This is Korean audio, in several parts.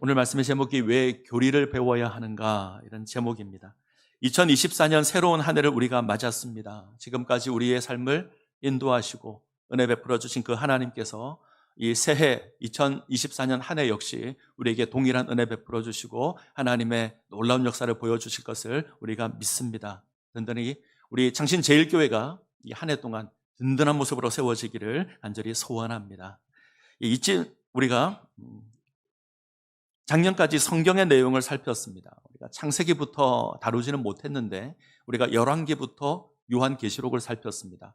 오늘 말씀의 제목이 왜 교리를 배워야 하는가 이런 제목입니다. 2024년 새로운 한 해를 우리가 맞았습니다. 지금까지 우리의 삶을 인도하시고 은혜 베풀어 주신 그 하나님께서 이 새해 2024년 한 해 역시 우리에게 동일한 은혜 베풀어 주시고 하나님의 놀라운 역사를 보여주실 것을 우리가 믿습니다. 든든히 우리 창신제일교회가 이 한 해 동안 든든한 모습으로 세워지기를 간절히 소원합니다. 이쯤 우리가 작년까지 성경의 내용을 살폈습니다. 우리가 창세기부터 다루지는 못했는데 우리가 열왕기부터 요한계시록을 살폈습니다.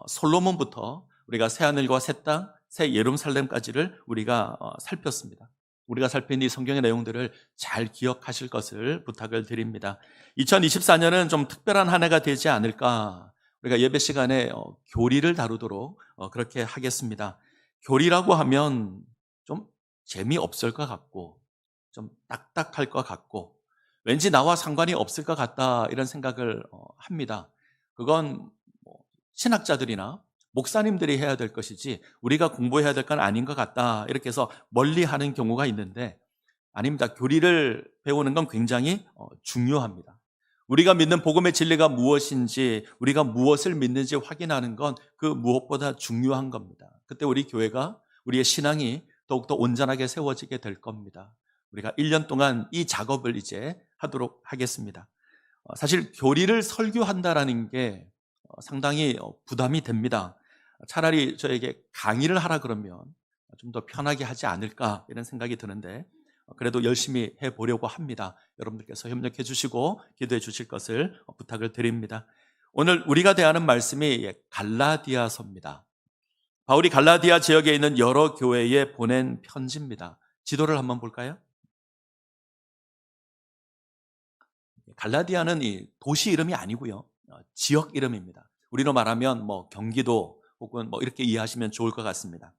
솔로몬부터 우리가 새하늘과 새 땅, 새 예루살렘까지를 우리가 살폈습니다. 우리가 살핀 이 성경의 내용들을 잘 기억하실 것을 부탁을 드립니다. 2024년은 좀 특별한 한 해가 되지 않을까. 우리가 예배 시간에 교리를 다루도록 그렇게 하겠습니다. 교리라고 하면 좀 재미없을 것 같고 좀 딱딱할 것 같고 왠지 나와 상관이 없을 것 같다 이런 생각을 합니다. 그건 신학자들이나 목사님들이 해야 될 것이지 우리가 공부해야 될 건 아닌 것 같다 이렇게 해서 멀리하는 경우가 있는데 아닙니다. 교리를 배우는 건 굉장히 중요합니다. 우리가 믿는 복음의 진리가 무엇인지 우리가 무엇을 믿는지 확인하는 건 그 무엇보다 중요한 겁니다. 그때 우리 교회가 우리의 신앙이 더욱더 온전하게 세워지게 될 겁니다. 우리가 1년 동안 이 작업을 이제 하도록 하겠습니다. 사실 교리를 설교한다라는 게 상당히 부담이 됩니다. 차라리 저에게 강의를 하라 그러면 좀 더 편하게 하지 않을까 이런 생각이 드는데 그래도 열심히 해보려고 합니다. 여러분들께서 협력해 주시고 기도해 주실 것을 부탁을 드립니다. 오늘 우리가 대하는 말씀이 갈라디아서입니다. 바울이 갈라디아 지역에 있는 여러 교회에 보낸 편지입니다. 지도를 한번 볼까요? 갈라디아는 이 도시 이름이 아니고요. 지역 이름입니다. 우리로 말하면 경기도 혹은 이렇게 이해하시면 좋을 것 같습니다.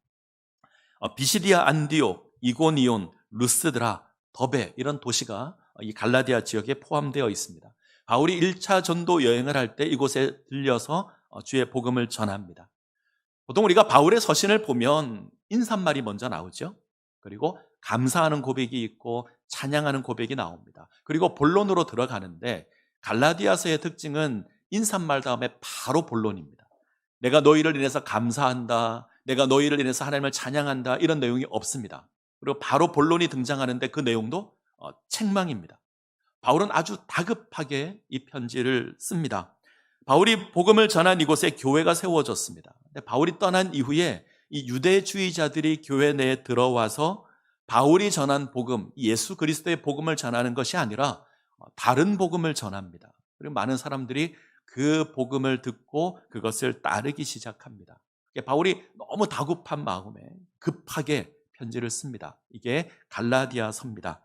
비시디아, 안디옥, 이고니온, 루스드라, 더베 이런 도시가 이 갈라디아 지역에 포함되어 있습니다. 바울이 1차 전도 여행을 할 때 이곳에 들려서 주의 복음을 전합니다. 보통 우리가 바울의 서신을 보면 인사말이 먼저 나오죠. 그리고 감사하는 고백이 있고 찬양하는 고백이 나옵니다. 그리고 본론으로 들어가는데 갈라디아서의 특징은 인사말 다음에 바로 본론입니다. 내가 너희를 인해서 감사한다, 내가 너희를 인해서 하나님을 찬양한다 이런 내용이 없습니다. 그리고 바로 본론이 등장하는데 그 내용도 책망입니다. 바울은 아주 다급하게 이 편지를 씁니다. 바울이 복음을 전한 이곳에 교회가 세워졌습니다. 근데 바울이 떠난 이후에 이 유대주의자들이 교회 내에 들어와서 바울이 전한 복음, 예수 그리스도의 복음을 전하는 것이 아니라 다른 복음을 전합니다. 그리고 많은 사람들이 그 복음을 듣고 그것을 따르기 시작합니다. 바울이 너무 다급한 마음에 급하게 편지를 씁니다. 이게 갈라디아서입니다.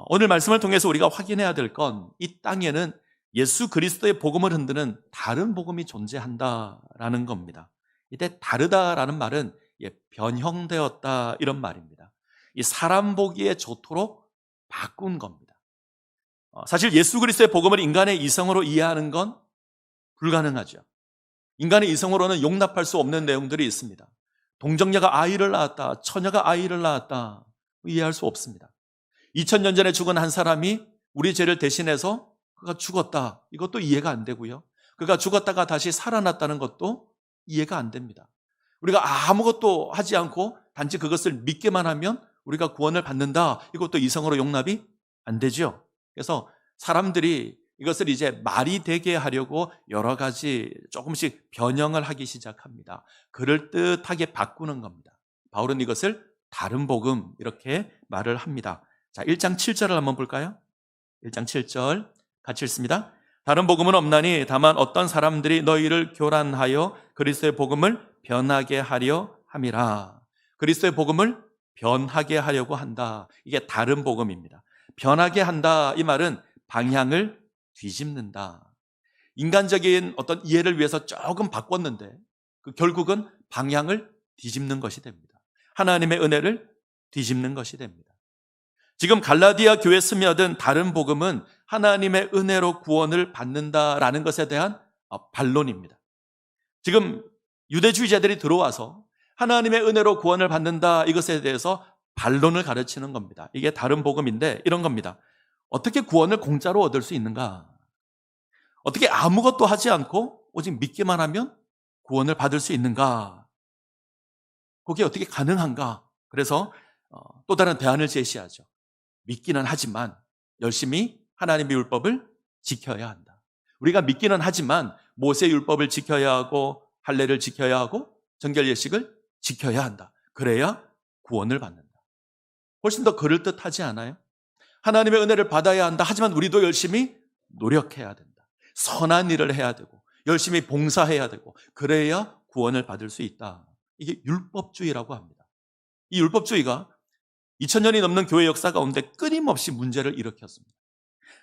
오늘 말씀을 통해서 우리가 확인해야 될 건 이 땅에는 예수 그리스도의 복음을 흔드는 다른 복음이 존재한다라는 겁니다. 이때 다르다라는 말은 변형되었다 이런 말입니다. 이 사람 보기에 좋도록 바꾼 겁니다. 사실 예수 그리스도의 복음을 인간의 이성으로 이해하는 건 불가능하죠. 인간의 이성으로는 용납할 수 없는 내용들이 있습니다. 동정녀가 아이를 낳았다, 처녀가 아이를 낳았다 이해할 수 없습니다. 2000년 전에 죽은 한 사람이 우리 죄를 대신해서 그가 죽었다. 이것도 이해가 안 되고요. 그가 죽었다가 다시 살아났다는 것도 이해가 안 됩니다. 우리가 아무것도 하지 않고 단지 그것을 믿기만 하면 우리가 구원을 받는다. 이것도 이성으로 용납이 안 되죠. 그래서 사람들이 이것을 이제 말이 되게 하려고 여러 가지 조금씩 변형을 하기 시작합니다. 그럴듯하게 바꾸는 겁니다. 바울은 이것을 다른 복음 이렇게 말을 합니다. 자, 1장 7절을 한번 볼까요? 1장 7절 같이 읽습니다. 다른 복음은 없나니 다만 어떤 사람들이 너희를 교란하여 그리스도의 복음을 변하게 하려 함이라. 그리스도의 복음을 변하게 하려고 한다. 이게 다른 복음입니다. 변하게 한다 이 말은 방향을 뒤집는다. 인간적인 어떤 이해를 위해서 조금 바꿨는데 결국은 방향을 뒤집는 것이 됩니다. 하나님의 은혜를 뒤집는 것이 됩니다. 지금 갈라디아 교회에 스며든 다른 복음은 하나님의 은혜로 구원을 받는다라는 것에 대한 반론입니다. 지금 유대주의자들이 들어와서 하나님의 은혜로 구원을 받는다 이것에 대해서 반론을 가르치는 겁니다. 이게 다른 복음인데 이런 겁니다. 어떻게 구원을 공짜로 얻을 수 있는가? 어떻게 아무것도 하지 않고 오직 믿기만 하면 구원을 받을 수 있는가? 그게 어떻게 가능한가? 그래서 또 다른 대안을 제시하죠. 믿기는 하지만 열심히 하나님의 율법을 지켜야 한다. 우리가 믿기는 하지만 모세의 율법을 지켜야 하고 할례를 지켜야 하고 정결 예식을 지켜야 한다. 그래야 구원을 받는다. 훨씬 더 그럴듯하지 않아요? 하나님의 은혜를 받아야 한다. 하지만 우리도 열심히 노력해야 된다. 선한 일을 해야 되고 열심히 봉사해야 되고 그래야 구원을 받을 수 있다. 이게 율법주의라고 합니다. 이 율법주의가 2000년이 넘는 교회 역사 가운데 끊임없이 문제를 일으켰습니다.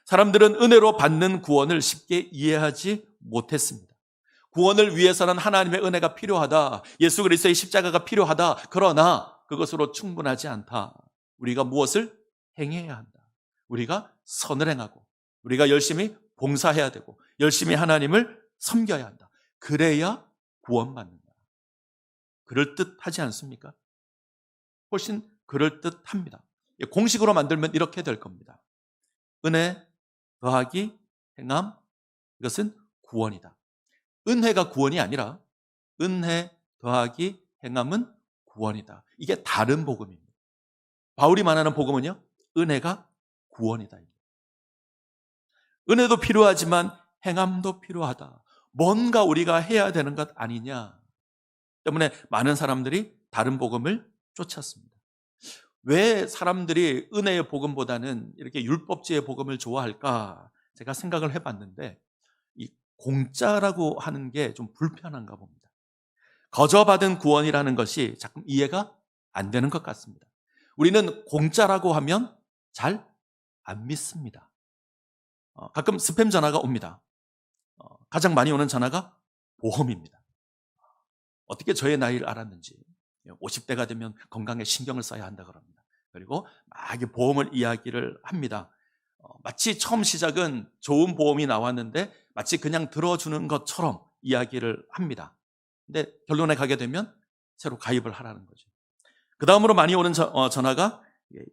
사람들은 은혜로 받는 구원을 쉽게 이해하지 못했습니다. 구원을 위해서는 하나님의 은혜가 필요하다. 예수 그리스도의 십자가가 필요하다. 그러나 그것으로 충분하지 않다. 우리가 무엇을 행해야 한다. 우리가 선을 행하고 우리가 열심히 봉사해야 되고 열심히 하나님을 섬겨야 한다. 그래야 구원받는다. 그럴듯하지 않습니까? 훨씬 그럴듯합니다. 공식으로 만들면 이렇게 될 겁니다. 은혜 더하기 행함, 이것은 구원이다. 은혜가 구원이 아니라 은혜 더하기 행함은 구원이다. 이게 다른 복음입니다. 바울이 말하는 복음은요, 은혜가 구원이다. 은혜도 필요하지만 행함도 필요하다. 뭔가 우리가 해야 되는 것 아니냐 때문에 많은 사람들이 다른 복음을 쫓았습니다. 왜 사람들이 은혜의 복음보다는 이렇게 율법주의 복음을 좋아할까? 제가 생각을 해봤는데 이 공짜라고 하는 게 좀 불편한가 봅니다. 거저받은 구원이라는 것이 자꾸 이해가 안 되는 것 같습니다. 우리는 공짜라고 하면 잘 안 믿습니다. 가끔 스팸 전화가 옵니다. 가장 많이 오는 전화가 보험입니다. 어떻게 저의 나이를 알았는지 50대가 되면 건강에 신경을 써야 한다 그럽니다. 그리고 막 보험을 이야기를 합니다. 마치 처음 시작은 좋은 보험이 나왔는데 마치 그냥 들어주는 것처럼 이야기를 합니다. 근데 결론에 가게 되면 새로 가입을 하라는 거죠. 그 다음으로 많이 오는 전화가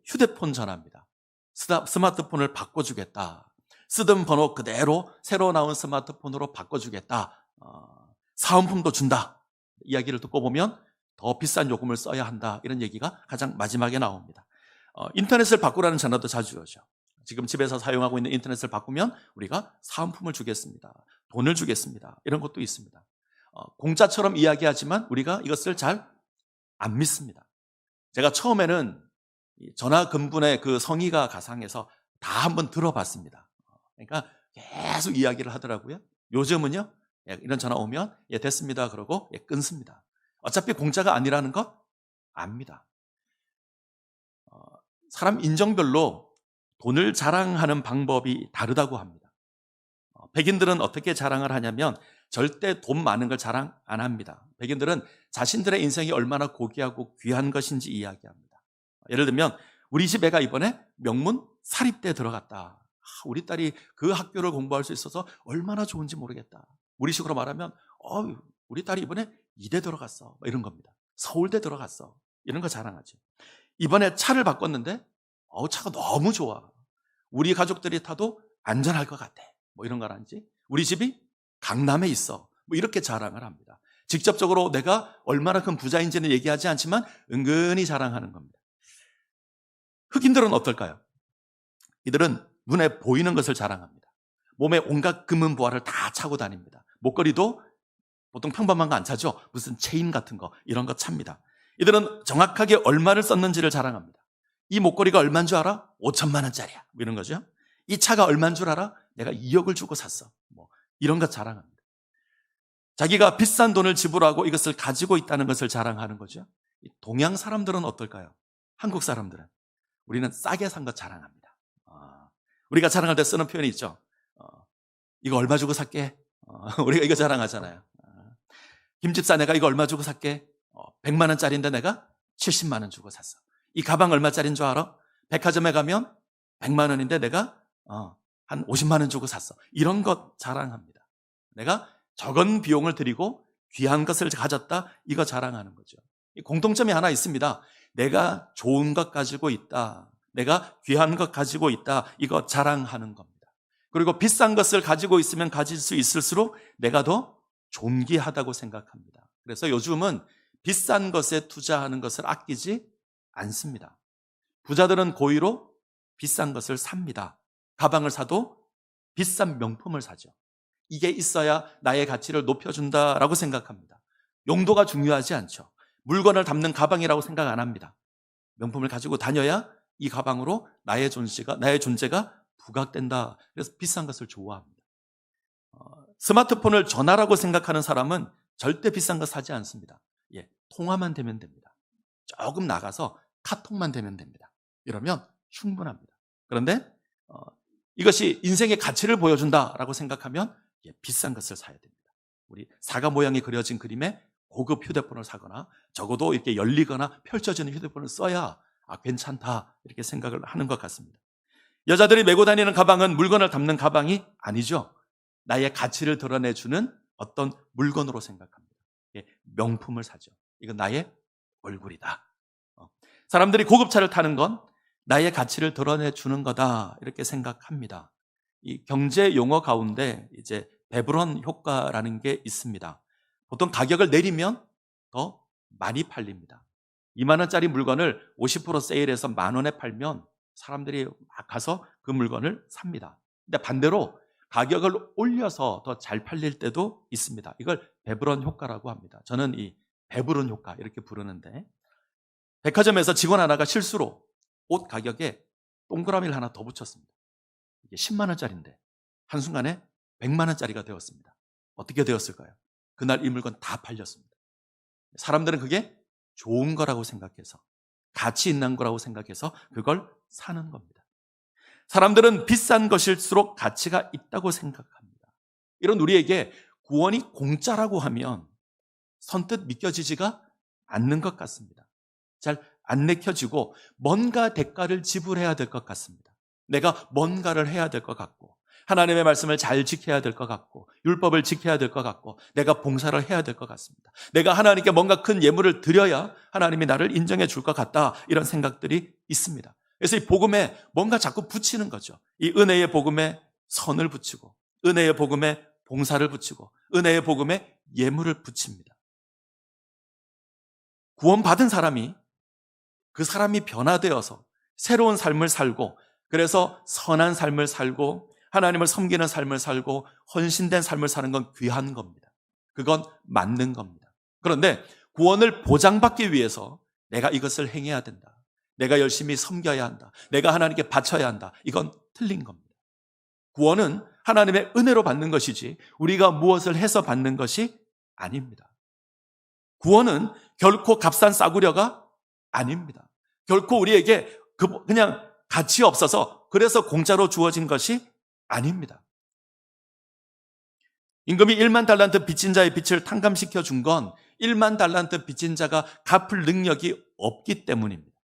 휴대폰 전화입니다. 스마트폰을 바꿔주겠다. 쓰던 번호 그대로 새로 나온 스마트폰으로 바꿔주겠다. 사은품도 준다. 이야기를 듣고 보면 더 비싼 요금을 써야 한다. 이런 얘기가 가장 마지막에 나옵니다. 인터넷을 바꾸라는 전화도 자주 오죠. 지금 집에서 사용하고 있는 인터넷을 바꾸면 우리가 사은품을 주겠습니다. 돈을 주겠습니다. 이런 것도 있습니다. 공짜처럼 이야기하지만 우리가 이것을 잘 안 믿습니다. 제가 처음에는 전화금분의 그 성의가 가상해서 다 한번 들어봤습니다. 그러니까 계속 이야기를 하더라고요. 요즘은요, 이런 전화 오면 예 됐습니다 그러고 끊습니다. 어차피 공짜가 아니라는 거 압니다. 사람 인종별로 돈을 자랑하는 방법이 다르다고 합니다. 백인들은 어떻게 자랑을 하냐면 절대 돈 많은 걸 자랑 안 합니다. 백인들은 자신들의 인생이 얼마나 고귀하고 귀한 것인지 이야기합니다. 예를 들면 우리 집 애가 이번에 명문 사립대에 들어갔다. 우리 딸이 그 학교를 공부할 수 있어서 얼마나 좋은지 모르겠다. 우리식으로 말하면 우리 딸이 이번에 이대 들어갔어. 이런 겁니다. 서울대 들어갔어. 이런 거 자랑하지. 이번에 차를 바꿨는데 차가 너무 좋아. 우리 가족들이 타도 안전할 것 같아. 뭐 이런 거라든지 우리 집이 강남에 있어. 뭐 이렇게 자랑을 합니다. 직접적으로 내가 얼마나 큰 부자인지는 얘기하지 않지만 은근히 자랑하는 겁니다. 흑인들은 어떨까요? 이들은 눈에 보이는 것을 자랑합니다. 몸에 온갖 금은 보화를 다 차고 다닙니다. 목걸이도 보통 평범한 거 안 차죠. 무슨 체인 같은 거 이런 거 찹니다. 이들은 정확하게 얼마를 썼는지를 자랑합니다. 이 목걸이가 얼마인 줄 알아? 5천만 원짜리야. 뭐 이런 거죠. 이 차가 얼마인 줄 알아? 내가 2억을 주고 샀어. 뭐 이런 거 자랑합니다. 자기가 비싼 돈을 지불하고 이것을 가지고 있다는 것을 자랑하는 거죠. 동양 사람들은 어떨까요? 한국 사람들은 우리는 싸게 산 것 자랑합니다. 우리가 자랑할 때 쓰는 표현이 있죠. 이거 얼마 주고 살게? 우리가 이거 자랑하잖아요. 김집 사내가 이거 얼마 주고 살게? 100만 원짜리인데 내가 70만 원 주고 샀어. 이 가방 얼마짜리인 줄 알아? 백화점에 가면 100만 원인데 내가 한 50만 원 주고 샀어. 이런 것 자랑합니다. 내가 적은 비용을 들이고 귀한 것을 가졌다. 이거 자랑하는 거죠. 공통점이 하나 있습니다. 내가 좋은 것 가지고 있다. 내가 귀한 것 가지고 있다. 이거 자랑하는 겁니다. 그리고 비싼 것을 가지고 있으면 가질 수 있을수록 내가 더 존귀하다고 생각합니다. 그래서 요즘은 비싼 것에 투자하는 것을 아끼지 않습니다. 부자들은 고의로 비싼 것을 삽니다. 가방을 사도 비싼 명품을 사죠. 이게 있어야 나의 가치를 높여준다라고 생각합니다. 용도가 중요하지 않죠. 물건을 담는 가방이라고 생각 안 합니다. 명품을 가지고 다녀야 이 가방으로 나의 존재가 부각된다. 그래서 비싼 것을 좋아합니다. 스마트폰을 전화라고 생각하는 사람은 절대 비싼 거 사지 않습니다. 통화만 되면 됩니다. 조금 나가서 카톡만 되면 됩니다. 이러면 충분합니다. 그런데 이것이 인생의 가치를 보여준다라고 생각하면 비싼 것을 사야 됩니다. 우리 사과 모양이 그려진 그림에 고급 휴대폰을 사거나 적어도 이렇게 열리거나 펼쳐지는 휴대폰을 써야 괜찮다 이렇게 생각을 하는 것 같습니다. 여자들이 메고 다니는 가방은 물건을 담는 가방이 아니죠. 나의 가치를 드러내주는 어떤 물건으로 생각합니다. 명품을 사죠. 이건 나의 얼굴이다. 사람들이 고급차를 타는 건 나의 가치를 드러내주는 거다 이렇게 생각합니다. 이 경제 용어 가운데 이제 베브런 효과라는 게 있습니다. 보통 가격을 내리면 더 많이 팔립니다. 2만 원짜리 물건을 50% 세일해서 만 원에 팔면 사람들이 막 가서 그 물건을 삽니다. 근데 반대로 가격을 올려서 더 잘 팔릴 때도 있습니다. 이걸 베브런 효과라고 합니다. 저는 이 배부른 효과 이렇게 부르는데, 백화점에서 직원 하나가 실수로 옷 가격에 동그라미를 하나 더 붙였습니다. 이게 10만 원짜리인데 한순간에 100만 원짜리가 되었습니다. 어떻게 되었을까요? 그날 이 물건 다 팔렸습니다. 사람들은 그게 좋은 거라고 생각해서, 가치 있는 거라고 생각해서 그걸 사는 겁니다. 사람들은 비싼 것일수록 가치가 있다고 생각합니다. 이런 우리에게 구원이 공짜라고 하면 선뜻 믿겨지지가 않는 것 같습니다. 잘 안 내켜지고 뭔가 대가를 지불해야 될 것 같습니다. 내가 뭔가를 해야 될 것 같고, 하나님의 말씀을 잘 지켜야 될 것 같고, 율법을 지켜야 될 것 같고, 내가 봉사를 해야 될 것 같습니다. 내가 하나님께 뭔가 큰 예물을 드려야 하나님이 나를 인정해 줄 것 같다, 이런 생각들이 있습니다. 그래서 이 복음에 뭔가 자꾸 붙이는 거죠. 이 은혜의 복음에 선을 붙이고, 은혜의 복음에 봉사를 붙이고, 은혜의 복음에 예물을 붙입니다. 구원받은 사람이, 그 사람이 변화되어서 새로운 삶을 살고, 그래서 선한 삶을 살고 하나님을 섬기는 삶을 살고 헌신된 삶을 사는 건 귀한 겁니다. 그건 맞는 겁니다. 그런데 구원을 보장받기 위해서 내가 이것을 행해야 된다, 내가 열심히 섬겨야 한다, 내가 하나님께 바쳐야 한다, 이건 틀린 겁니다. 구원은 하나님의 은혜로 받는 것이지 우리가 무엇을 해서 받는 것이 아닙니다. 구원은 결코 값싼 싸구려가 아닙니다. 결코 우리에게 그냥 가치 없어서 그래서 공짜로 주어진 것이 아닙니다. 임금이 1만 달란트 빚진 자의 빚을 탕감시켜 준 건 1만 달란트 빚진 자가 갚을 능력이 없기 때문입니다.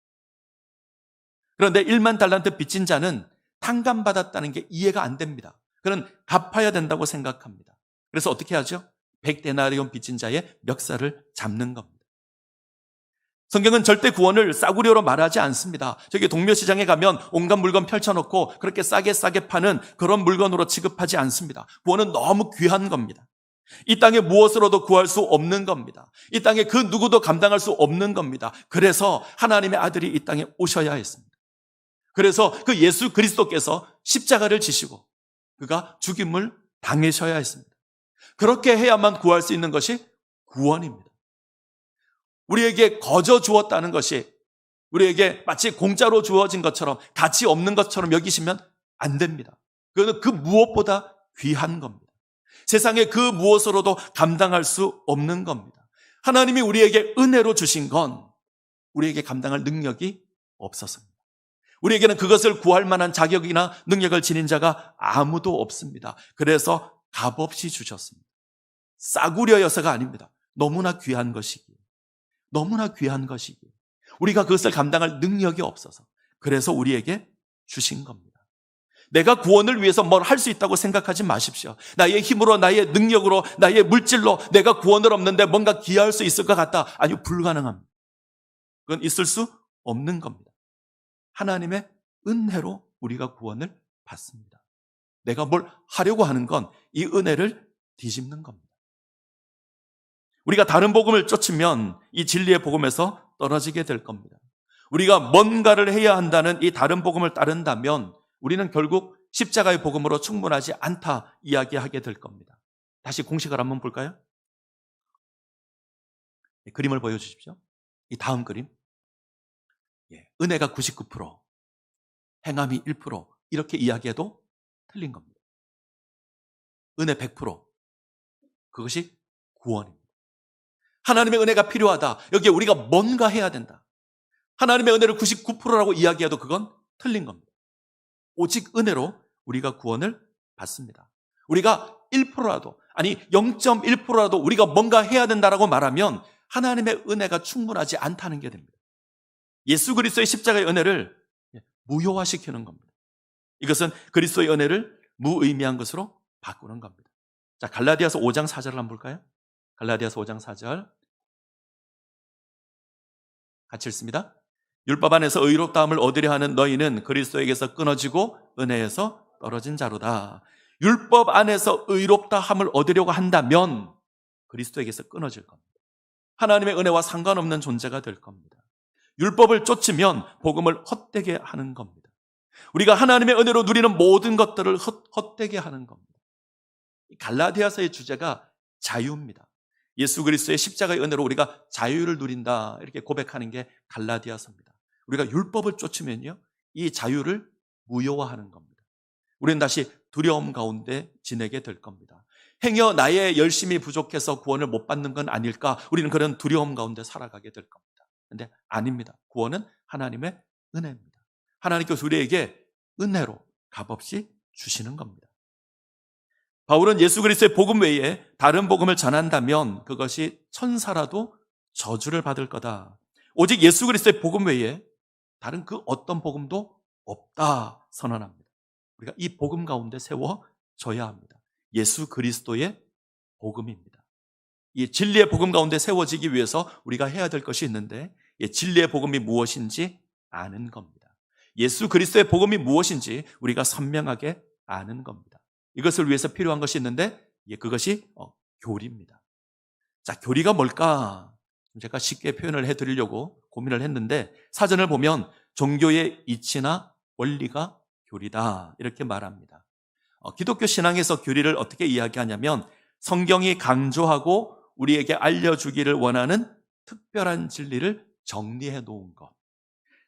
그런데 1만 달란트 빚진 자는 탕감받았다는 게 이해가 안 됩니다. 그는 갚아야 된다고 생각합니다. 그래서 어떻게 하죠? 100데나리온 빚진 자의 멱살을 잡는 겁니다. 성경은 절대 구원을 싸구려로 말하지 않습니다. 저기 동묘시장에 가면 온갖 물건 펼쳐놓고 그렇게 싸게 파는 그런 물건으로 취급하지 않습니다. 구원은 너무 귀한 겁니다. 이 땅에 무엇으로도 구할 수 없는 겁니다. 이 땅에 그 누구도 감당할 수 없는 겁니다. 그래서 하나님의 아들이 이 땅에 오셔야 했습니다. 그래서 그 예수 그리스도께서 십자가를 지시고 그가 죽임을 당하셔야 했습니다. 그렇게 해야만 구할 수 있는 것이 구원입니다. 우리에게 거저 주었다는 것이 우리에게 마치 공짜로 주어진 것처럼 가치 없는 것처럼 여기시면 안 됩니다. 그거는 그 무엇보다 귀한 겁니다. 세상에 그 무엇으로도 감당할 수 없는 겁니다. 하나님이 우리에게 은혜로 주신 건 우리에게 감당할 능력이 없어서입니다. 우리에게는 그것을 구할 만한 자격이나 능력을 지닌 자가 아무도 없습니다. 그래서 값없이 주셨습니다. 싸구려여서가 아닙니다. 너무나 귀한 것이기에. 너무나 귀한 것이기에. 우리가 그것을 감당할 능력이 없어서 그래서 우리에게 주신 겁니다. 내가 구원을 위해서 뭘 할 수 있다고 생각하지 마십시오. 나의 힘으로, 나의 능력으로, 나의 물질로 내가 구원을 얻는데 뭔가 기여할 수 있을 것 같다. 아니요, 불가능합니다. 그건 있을 수 없는 겁니다. 하나님의 은혜로 우리가 구원을 받습니다. 내가 뭘 하려고 하는 건 이 은혜를 뒤집는 겁니다. 우리가 다른 복음을 쫓으면 이 진리의 복음에서 떨어지게 될 겁니다. 우리가 뭔가를 해야 한다는 이 다른 복음을 따른다면 우리는 결국 십자가의 복음으로 충분하지 않다 이야기하게 될 겁니다. 다시 공식을 한번 볼까요? 그림을 보여주십시오. 이 다음 그림. 은혜가 99%, 행함이 1% 이렇게 이야기해도 틀린 겁니다. 은혜 100%, 그것이 구원입니다. 하나님의 은혜가 필요하다. 여기에 우리가 뭔가 해야 된다. 하나님의 은혜를 99%라고 이야기해도 그건 틀린 겁니다. 오직 은혜로 우리가 구원을 받습니다. 우리가 1%라도, 아니 0.1%라도 우리가 뭔가 해야 된다라고 말하면 하나님의 은혜가 충분하지 않다는 게 됩니다. 예수 그리스도의 십자가의 은혜를 무효화시키는 겁니다. 이것은 그리스도의 은혜를 무의미한 것으로 바꾸는 겁니다. 자, 갈라디아서 5장 4절을 한번 볼까요? 갈라디아서 5장 4절 같이 읽습니다. 율법 안에서 의롭다함을 얻으려 하는 너희는 그리스도에게서 끊어지고 은혜에서 떨어진 자로다. 율법 안에서 의롭다함을 얻으려고 한다면 그리스도에게서 끊어질 겁니다. 하나님의 은혜와 상관없는 존재가 될 겁니다. 율법을 쫓으면 복음을 헛되게 하는 겁니다. 우리가 하나님의 은혜로 누리는 모든 것들을 헛되게 하는 겁니다. 갈라디아서의 주제가 자유입니다. 예수 그리스도의 십자가의 은혜로 우리가 자유를 누린다 이렇게 고백하는 게 갈라디아서입니다. 우리가 율법을 쫓으면요, 이 자유를 무효화하는 겁니다. 우리는 다시 두려움 가운데 지내게 될 겁니다. 행여 나의 열심이 부족해서 구원을 못 받는 건 아닐까? 우리는 그런 두려움 가운데 살아가게 될 겁니다. 그런데 아닙니다. 구원은 하나님의 은혜입니다. 하나님께서 우리에게 은혜로 값없이 주시는 겁니다. 바울은 예수 그리스도의 복음 외에 다른 복음을 전한다면 그것이 천사라도 저주를 받을 거다. 오직 예수 그리스도의 복음 외에 다른 그 어떤 복음도 없다 선언합니다. 우리가 이 복음 가운데 세워져야 합니다. 예수 그리스도의 복음입니다. 이 진리의 복음 가운데 세워지기 위해서 우리가 해야 될 것이 있는데, 이 진리의 복음이 무엇인지 아는 겁니다. 예수 그리스도의 복음이 무엇인지 우리가 선명하게 아는 겁니다. 이것을 위해서 필요한 것이 있는데 그것이 교리입니다. 자, 교리가 뭘까? 제가 쉽게 표현을 해드리려고 고민을 했는데 사전을 보면 종교의 이치나 원리가 교리다 이렇게 말합니다. 기독교 신앙에서 교리를 어떻게 이야기하냐면 성경이 강조하고 우리에게 알려주기를 원하는 특별한 진리를 정리해 놓은 것,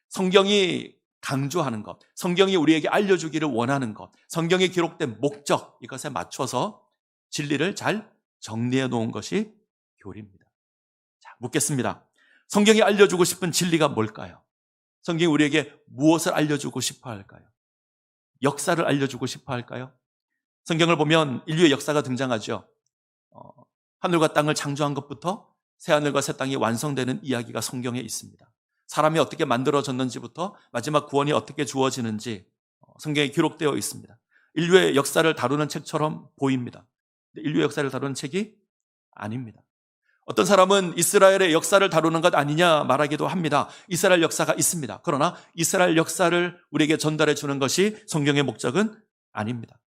성경이 강조하는 것, 성경이 우리에게 알려주기를 원하는 것, 성경에 기록된 목적, 이것에 맞춰서 진리를 잘 정리해 놓은 것이 교리입니다. 자, 묻겠습니다. 성경이 알려주고 싶은 진리가 뭘까요? 성경이 우리에게 무엇을 알려주고 싶어 할까요? 역사를 알려주고 싶어 할까요? 성경을 보면 인류의 역사가 등장하죠. 하늘과 땅을 창조한 것부터 새하늘과 새 땅이 완성되는 이야기가 성경에 있습니다. 사람이 어떻게 만들어졌는지부터 마지막 구원이 어떻게 주어지는지 성경에 기록되어 있습니다. 인류의 역사를 다루는 책처럼 보입니다. 인류의 역사를 다루는 책이 아닙니다. 어떤 사람은 이스라엘의 역사를 다루는 것 아니냐 말하기도 합니다. 이스라엘 역사가 있습니다. 그러나 이스라엘 역사를 우리에게 전달해 주는 것이 성경의 목적은 아닙니다.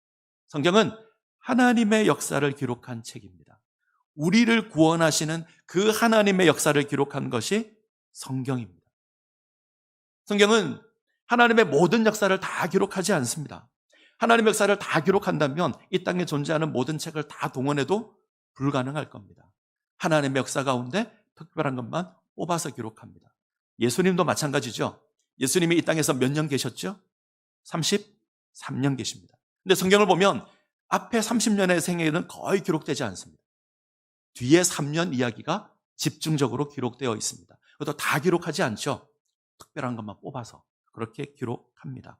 성경은 하나님의 역사를 기록한 책입니다. 우리를 구원하시는 그 하나님의 역사를 기록한 것이 성경입니다. 성경은 하나님의 모든 역사를 다 기록하지 않습니다. 하나님의 역사를 다 기록한다면 이 땅에 존재하는 모든 책을 다 동원해도 불가능할 겁니다. 하나님의 역사 가운데 특별한 것만 뽑아서 기록합니다. 예수님도 마찬가지죠. 예수님이 이 땅에서 몇 년 계셨죠? 33년 계십니다. 근데 성경을 보면 앞에 30년의 생애는 거의 기록되지 않습니다. 뒤에 3년 이야기가 집중적으로 기록되어 있습니다. 그것도 다 기록하지 않죠. 특별한 것만 뽑아서 그렇게 기록합니다.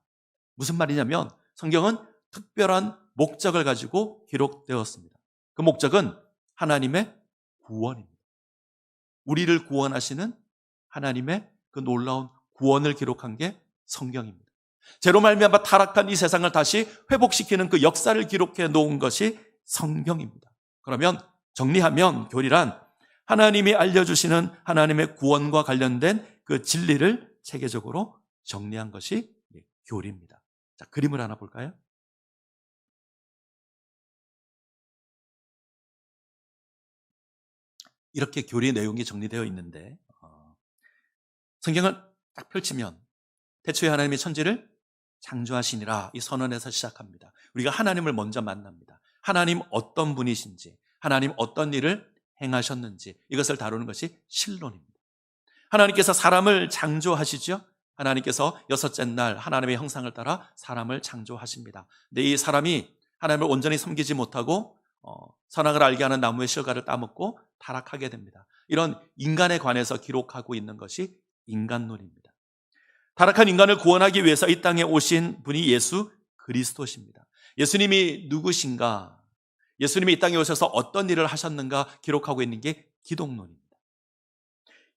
무슨 말이냐면 성경은 특별한 목적을 가지고 기록되었습니다. 그 목적은 하나님의 구원입니다. 우리를 구원하시는 하나님의 그 놀라운 구원을 기록한 게 성경입니다. 죄로 말미암아 타락한 이 세상을 다시 회복시키는 그 역사를 기록해 놓은 것이 성경입니다. 그러면 정리하면 교리란 하나님이 알려주시는 하나님의 구원과 관련된 그 진리를 체계적으로 정리한 것이 교리입니다. 자, 그림을 하나 볼까요? 이렇게 교리 내용이 정리되어 있는데 성경을 딱 펼치면 태초에 하나님이 천지를 창조하시니라 이 선언에서 시작합니다. 우리가 하나님을 먼저 만납니다. 하나님 어떤 분이신지, 하나님 어떤 일을 행하셨는지 이것을 다루는 것이 신론입니다. 하나님께서 사람을 창조하시죠. 하나님께서 여섯째 날 하나님의 형상을 따라 사람을 창조하십니다. 근데 이 사람이 하나님을 온전히 섬기지 못하고 선악을 알게 하는 나무의 실과를 따먹고 타락하게 됩니다. 이런 인간에 관해서 기록하고 있는 것이 인간론입니다. 타락한 인간을 구원하기 위해서 이 땅에 오신 분이 예수 그리스도십니다. 예수님이 누구신가? 예수님이 이 땅에 오셔서 어떤 일을 하셨는가 기록하고 있는 게 기독론입니다.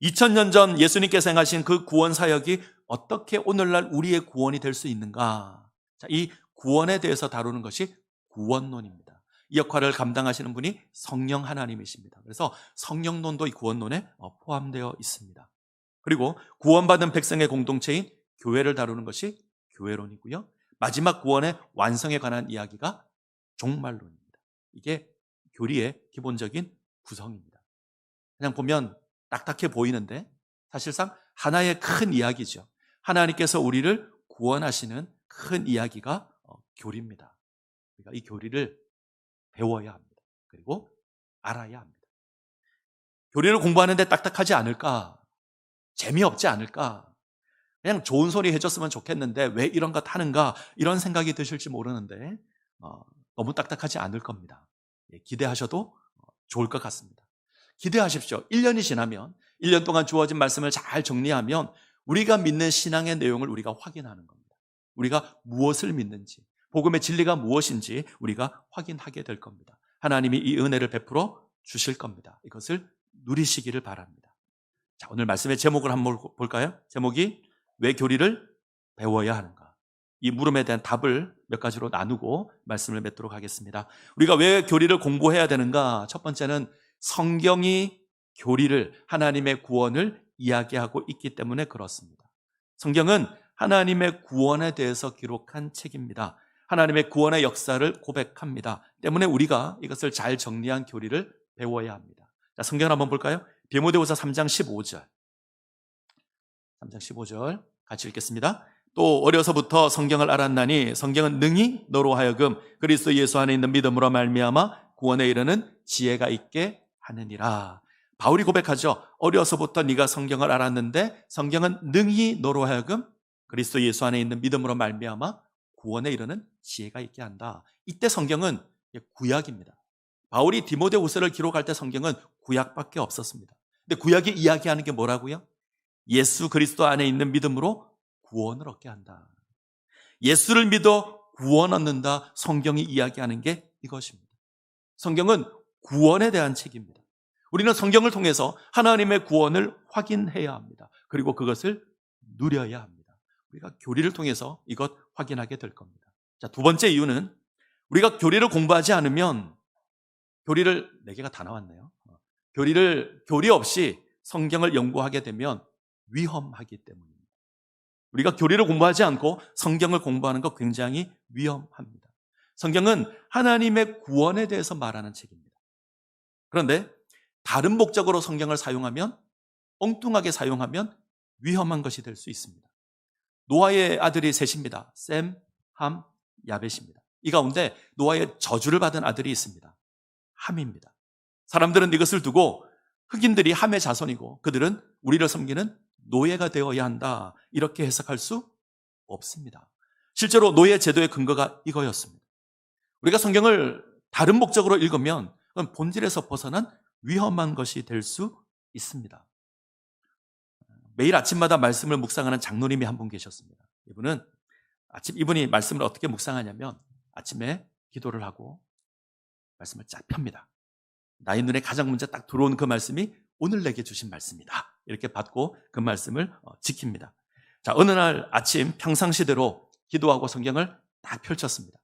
2000년 전 예수님께서 행하신 그 구원 사역이 어떻게 오늘날 우리의 구원이 될 수 있는가? 자, 이 구원에 대해서 다루는 것이 구원론입니다. 이 역할을 감당하시는 분이 성령 하나님이십니다. 그래서 성령론도 이 구원론에 포함되어 있습니다. 그리고 구원받은 백성의 공동체인 교회를 다루는 것이 교회론이고요. 마지막 구원의 완성에 관한 이야기가 종말론입니다. 이게 교리의 기본적인 구성입니다. 그냥 보면 딱딱해 보이는데 사실상 하나의 큰 이야기죠. 하나님께서 우리를 구원하시는 큰 이야기가 교리입니다. 우리가 이 교리를 배워야 합니다. 그리고 알아야 합니다. 교리를 공부하는데 딱딱하지 않을까? 재미없지 않을까? 그냥 좋은 소리 해줬으면 좋겠는데 왜 이런 것 하는가? 이런 생각이 드실지 모르는데 너무 딱딱하지 않을 겁니다. 기대하셔도 좋을 것 같습니다. 기대하십시오. 1년이 지나면 1년 동안 주어진 말씀을 잘 정리하면 우리가 믿는 신앙의 내용을 우리가 확인하는 겁니다. 우리가 무엇을 믿는지, 복음의 진리가 무엇인지 우리가 확인하게 될 겁니다. 하나님이 이 은혜를 베풀어 주실 겁니다. 이것을 누리시기를 바랍니다. 자, 오늘 말씀의 제목을 한번 볼까요? 제목이 왜 교리를 배워야 하는가? 이 물음에 대한 답을 몇 가지로 나누고 말씀을 맺도록 하겠습니다. 우리가 왜 교리를 공부해야 되는가? 첫 번째는 성경이 교리를, 하나님의 구원을 이야기하고 있기 때문에 그렇습니다. 성경은 하나님의 구원에 대해서 기록한 책입니다. 하나님의 구원의 역사를 고백합니다. 때문에 우리가 이것을 잘 정리한 교리를 배워야 합니다. 자, 성경 한번 볼까요? 디모데후서 3장 15절. 3장 15절 같이 읽겠습니다. 또 어려서부터 성경을 알았나니 성경은 능히 너로 하여금 그리스도 예수 안에 있는 믿음으로 말미암아 구원에 이르는 지혜가 있게 하느니라. 바울이 고백하죠. 어려서부터 네가 성경을 알았는데 성경은 능히 너로 하여금 그리스도 예수 안에 있는 믿음으로 말미암아 구원에 이르는 지혜가 있게 한다. 이때 성경은 구약입니다. 바울이 디모데후서를 기록할 때 성경은 구약밖에 없었습니다. 근데 구약이 이야기하는 게 뭐라고요? 예수 그리스도 안에 있는 믿음으로 구원을 얻게 한다. 예수를 믿어 구원 얻는다. 성경이 이야기하는 게 이것입니다. 성경은 구원에 대한 책입니다. 우리는 성경을 통해서 하나님의 구원을 확인해야 합니다. 그리고 그것을 누려야 합니다. 우리가 교리를 통해서 이것 확인하게 될 겁니다. 자, 두 번째 이유는 우리가 교리를 공부하지 않으면 교리를 4개가 다 나왔네요. 교리 없이 성경을 연구하게 되면 위험하기 때문입니다. 우리가 교리를 공부하지 않고 성경을 공부하는 것 굉장히 위험합니다. 성경은 하나님의 구원에 대해서 말하는 책입니다. 그런데 다른 목적으로 성경을 사용하면, 엉뚱하게 사용하면 위험한 것이 될 수 있습니다. 노아의 아들이 셋입니다. 셈, 함, 야벳입니다. 이 가운데 노아의 저주를 받은 아들이 있습니다. 함입니다. 사람들은 이것을 두고 흑인들이 함의 자손이고 그들은 우리를 섬기는 노예가 되어야 한다, 이렇게 해석할 수 없습니다. 실제로 노예 제도의 근거가 이거였습니다. 우리가 성경을 다른 목적으로 읽으면 그건 본질에서 벗어난 위험한 것이 될 수 있습니다. 매일 아침마다 말씀을 묵상하는 장로님이 한 분 계셨습니다. 이분이 말씀을 어떻게 묵상하냐면 아침에 기도를 하고 말씀을 쫙 펴니다. 나의 눈에 가장 먼저 딱 들어온 그 말씀이 오늘 내게 주신 말씀이다, 이렇게 받고 그 말씀을 지킵니다. 자, 어느 날 아침 평상시대로 기도하고 성경을 딱 펼쳤습니다.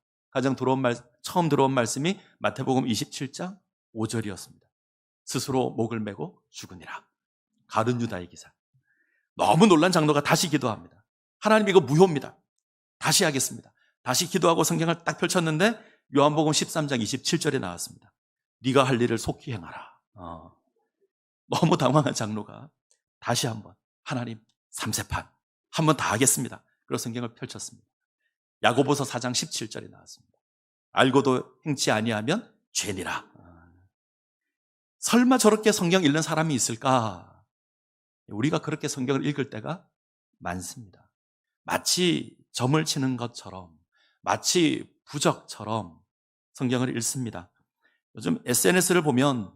처음 들어온 말씀이 마태복음 27장 5절이었습니다. 스스로 목을 메고 죽으니라. 가룟 유다의 기사. 너무 놀란 장로가 다시 기도합니다. 하나님, 이거 무효입니다. 다시 하겠습니다. 다시 기도하고 성경을 딱 펼쳤는데 요한복음 13장 27절에 나왔습니다. 네가 할 일을 속히 행하라. 너무 당황한 장로가 다시 한번, 하나님 3세판 한 번 다 하겠습니다. 그래서 성경을 펼쳤습니다. 야고보서 4장 17절에 나왔습니다. 알고도 행치 아니하면 죄니라. 설마 저렇게 성경 읽는 사람이 있을까? 우리가 그렇게 성경을 읽을 때가 많습니다. 마치 점을 치는 것처럼, 마치 부적처럼 성경을 읽습니다. 요즘 SNS를 보면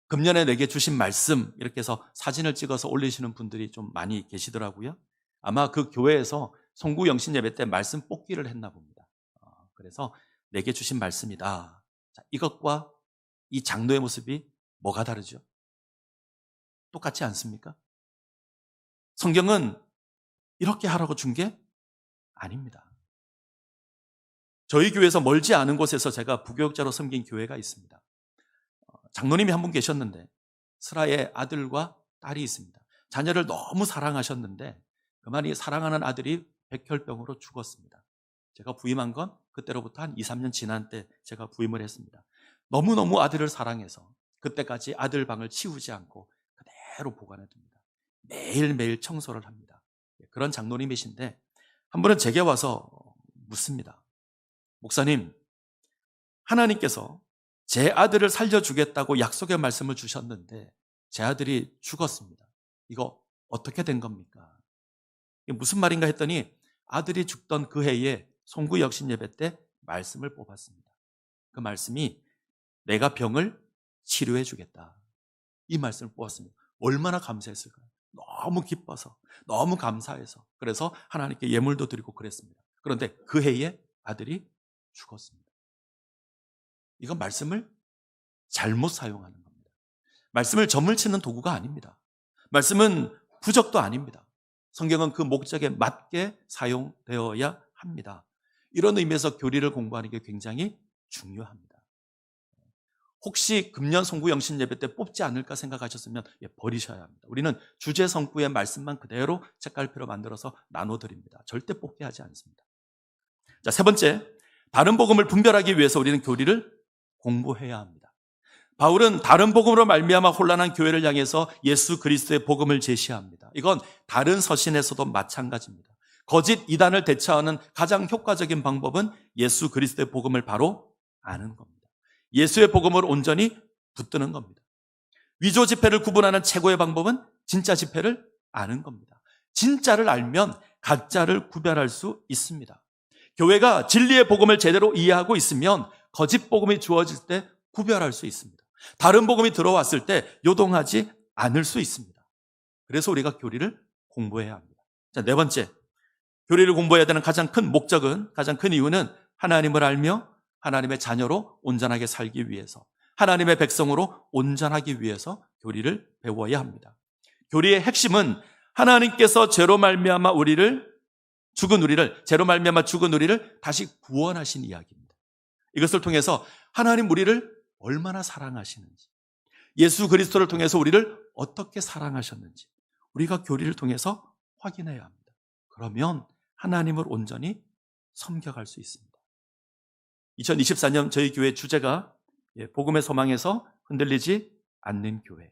금년에 내게 주신 말씀 이렇게 해서 사진을 찍어서 올리시는 분들이 좀 많이 계시더라고요. 아마 그 교회에서 송구 영신 예배 때 말씀 뽑기를 했나 봅니다. 그래서 내게 주신 말씀이다. 자, 이것과 이 장로의 모습이 뭐가 다르죠? 똑같지 않습니까? 성경은 이렇게 하라고 준 게 아닙니다. 저희 교회에서 멀지 않은 곳에서 제가 부교육자로 섬긴 교회가 있습니다. 장로님이 한 분 계셨는데 슬하의 아들과 딸이 있습니다. 자녀를 너무 사랑하셨는데 그만이 사랑하는 아들이 백혈병으로 죽었습니다. 제가 부임한 건 그때로부터 한 2, 3년 지난 때 제가 부임을 했습니다. 너무너무 아들을 사랑해서 그때까지 아들 방을 치우지 않고 그대로 보관해 둡니다. 매일매일 청소를 합니다. 그런 장로님이신데 한 번은 제게 와서 묻습니다. 목사님, 하나님께서 제 아들을 살려주겠다고 약속의 말씀을 주셨는데 제 아들이 죽었습니다. 이거 어떻게 된 겁니까? 이게 무슨 말인가 했더니 아들이 죽던 그 해에 송구 역신 예배 때 말씀을 뽑았습니다. 그 말씀이 내가 병을 치료해 주겠다. 이 말씀을 뽑았습니다. 얼마나 감사했을까요? 너무 기뻐서, 너무 감사해서. 그래서 하나님께 예물도 드리고 그랬습니다. 그런데 그 해에 아들이 죽었습니다. 이건 말씀을 잘못 사용하는 겁니다. 말씀을 점을 치는 도구가 아닙니다. 말씀은 부적도 아닙니다. 성경은 그 목적에 맞게 사용되어야 합니다. 이런 의미에서 교리를 공부하는 게 굉장히 중요합니다. 혹시 금년 송구 영신 예배 때 뽑지 않을까 생각하셨으면 버리셔야 합니다. 우리는 주제 성구의 말씀만 그대로 책갈피로 만들어서 나눠드립니다. 절대 뽑게 하지 않습니다. 자, 세 번째, 다른 복음을 분별하기 위해서 우리는 교리를 공부해야 합니다. 바울은 다른 복음으로 말미암아 혼란한 교회를 향해서 예수 그리스도의 복음을 제시합니다. 이건 다른 서신에서도 마찬가지입니다. 거짓 이단을 대처하는 가장 효과적인 방법은 예수 그리스도의 복음을 바로 아는 겁니다. 예수의 복음을 온전히 붙드는 겁니다. 위조 지폐를 구분하는 최고의 방법은 진짜 지폐를 아는 겁니다. 진짜를 알면 가짜를 구별할 수 있습니다. 교회가 진리의 복음을 제대로 이해하고 있으면 거짓 복음이 주어질 때 구별할 수 있습니다. 다른 복음이 들어왔을 때 요동하지 않을 수 있습니다. 그래서 우리가 교리를 공부해야 합니다. 자, 네 번째, 교리를 공부해야 되는 가장 큰 목적은, 가장 큰 이유는 하나님을 알며 하나님의 자녀로 온전하게 살기 위해서, 하나님의 백성으로 온전하기 위해서 교리를 배워야 합니다. 교리의 핵심은 하나님께서 죄로 말미암아 죄로 말미암아 죽은 우리를 다시 구원하신 이야기입니다. 이것을 통해서 하나님 우리를 얼마나 사랑하시는지, 예수 그리스도를 통해서 우리를 어떻게 사랑하셨는지 우리가 교리를 통해서 확인해야 합니다. 그러면 하나님을 온전히 섬겨갈 수 있습니다. 2024년 저희 교회 주제가 복음의 소망에서 흔들리지 않는 교회,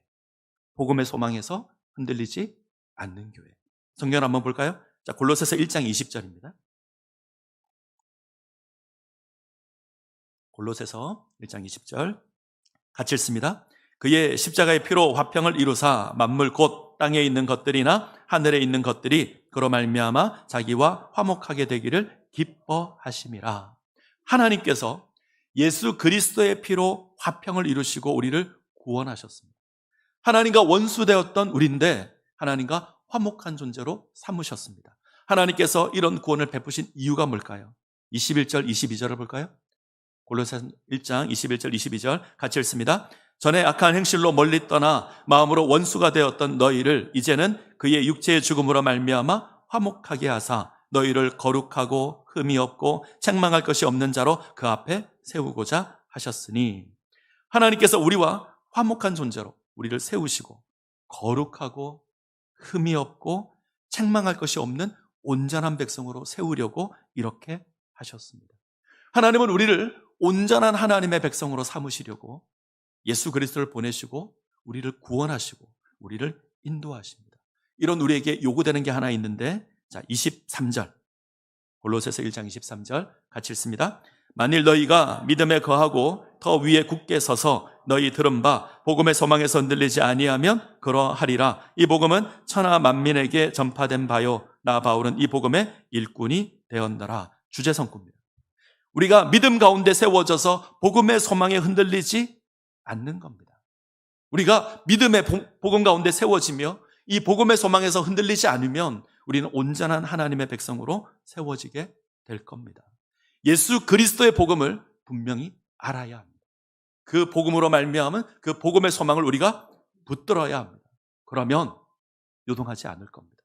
복음의 소망에서 흔들리지 않는 교회. 성경을 한번 볼까요? 자, 골로새서 1장 20절입니다. 골로새서 1장 20절 같이 읽습니다. 그의 십자가의 피로 화평을 이루사 만물 곧 땅에 있는 것들이나 하늘에 있는 것들이 그로 말미암아 자기와 화목하게 되기를 기뻐하심이라. 하나님께서 예수 그리스도의 피로 화평을 이루시고 우리를 구원하셨습니다. 하나님과 원수되었던 우리인데 하나님과 화목한 존재로 삼으셨습니다. 하나님께서 이런 구원을 베푸신 이유가 뭘까요? 21절, 22절을 볼까요? 골로새서 1장 21절, 22절 같이 읽습니다. 전에 악한 행실로 멀리 떠나 마음으로 원수가 되었던 너희를 이제는 그의 육체의 죽음으로 말미암아 화목하게 하사 너희를 거룩하고 흠이 없고 책망할 것이 없는 자로 그 앞에 세우고자 하셨으니, 하나님께서 우리와 화목한 존재로 우리를 세우시고 거룩하고 흠이 없고 책망할 것이 없는 온전한 백성으로 세우려고 이렇게 하셨습니다. 하나님은 우리를 온전한 하나님의 백성으로 삼으시려고 예수 그리스도를 보내시고 우리를 구원하시고 우리를 인도하십니다. 이런 우리에게 요구되는 게 하나 있는데, 자, 23절, 골로새서 1장 23절 같이 읽습니다. 만일 너희가 믿음에 거하고 더 위에 굳게 서서 너희 들은 바 복음의 소망에서 흔들리지 아니하면 그러하리라. 이 복음은 천하 만민에게 전파된 바요 나 바울은 이 복음의 일꾼이 되었노라. 주제 성구입니다. 우리가 믿음 가운데 세워져서 복음의 소망에 흔들리지 않는 겁니다. 우리가 믿음의 복음 가운데 세워지며 이 복음의 소망에서 흔들리지 않으면 우리는 온전한 하나님의 백성으로 세워지게 될 겁니다. 예수 그리스도의 복음을 분명히 알아야 합니다. 그 복음으로 말미암은 그 복음의 소망을 우리가 붙들어야 합니다. 그러면 요동하지 않을 겁니다.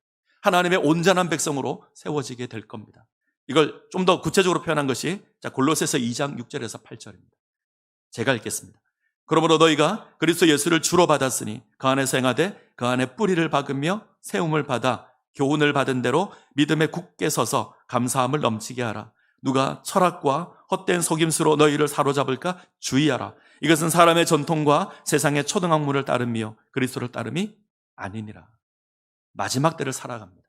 하나님의 온전한 백성으로 세워지게 될 겁니다. 이걸 좀 더 구체적으로 표현한 것이 골로새서 2장 6절에서 8절입니다. 제가 읽겠습니다. 그러므로 너희가 그리스도 예수를 주로 받았으니 그 안에서 행하되 그 안에 뿌리를 박으며 세움을 받아 교훈을 받은 대로 믿음에 굳게 서서 감사함을 넘치게 하라. 누가 철학과 헛된 속임수로 너희를 사로잡을까 주의하라. 이것은 사람의 전통과 세상의 초등학문을 따름이요 그리스도를 따름이 아니니라. 마지막 때를 살아갑니다.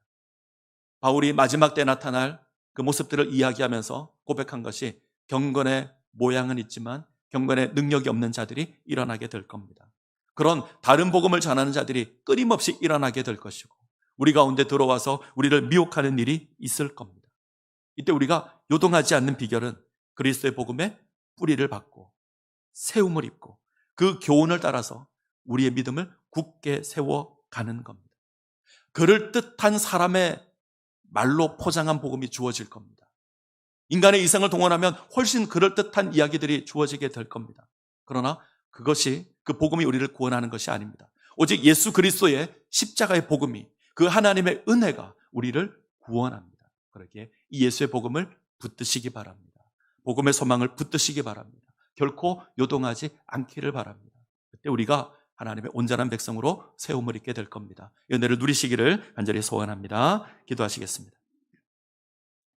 바울이 마지막 때 나타날 그 모습들을 이야기하면서 고백한 것이 경건의 모양은 있지만 경건의 능력이 없는 자들이 일어나게 될 겁니다. 그런 다른 복음을 전하는 자들이 끊임없이 일어나게 될 것이고 우리 가운데 들어와서 우리를 미혹하는 일이 있을 겁니다. 이때 우리가 요동하지 않는 비결은 그리스도의 복음에 뿌리를 받고 세움을 입고 그 교훈을 따라서 우리의 믿음을 굳게 세워가는 겁니다. 그럴듯한 사람의 말로 포장한 복음이 주어질 겁니다. 인간의 이성을 동원하면 훨씬 그럴듯한 이야기들이 주어지게 될 겁니다. 그러나 그것이 그 복음이 우리를 구원하는 것이 아닙니다. 오직 예수 그리스도의 십자가의 복음이 그 하나님의 은혜가 우리를 구원합니다. 그렇게 이 예수의 복음을 붙드시기 바랍니다. 복음의 소망을 붙드시기 바랍니다. 결코 요동하지 않기를 바랍니다. 그때 우리가 하나님의 온전한 백성으로 세움을 입게 될 겁니다. 이 은혜를 누리시기를 간절히 소원합니다. 기도하시겠습니다.